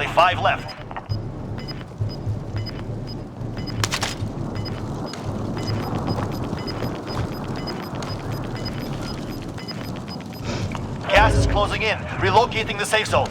Only 5 left. Gas is closing in. Relocating the safe zone.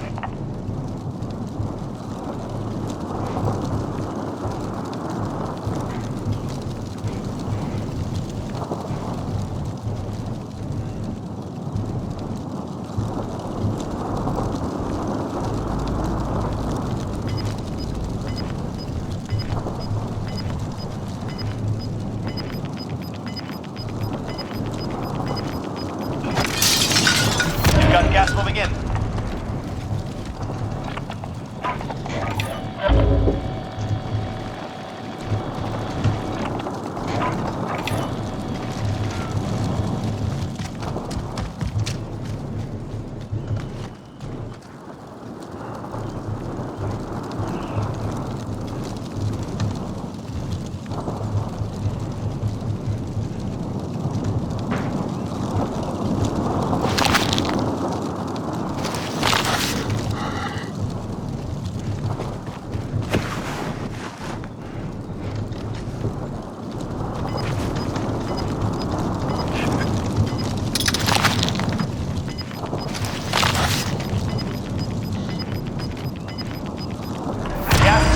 Got gas moving in.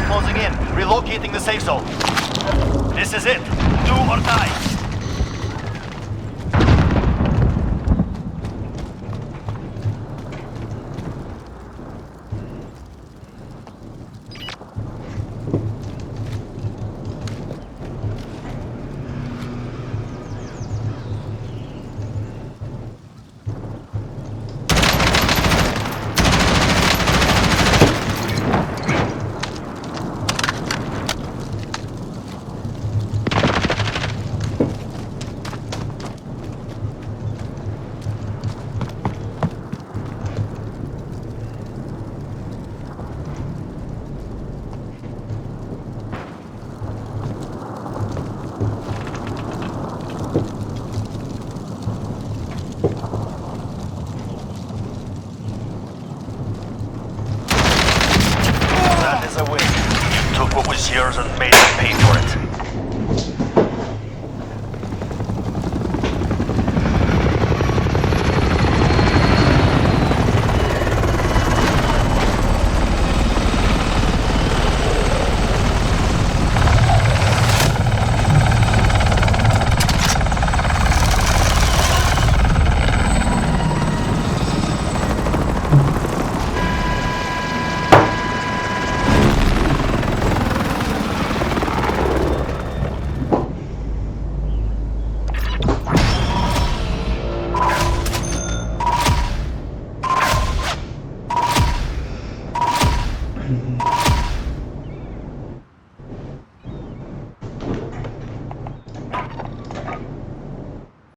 Closing in. Relocating the safe zone. This is it. Do or die. That is a win. You took what was yours and made me pay for it. Hı hı.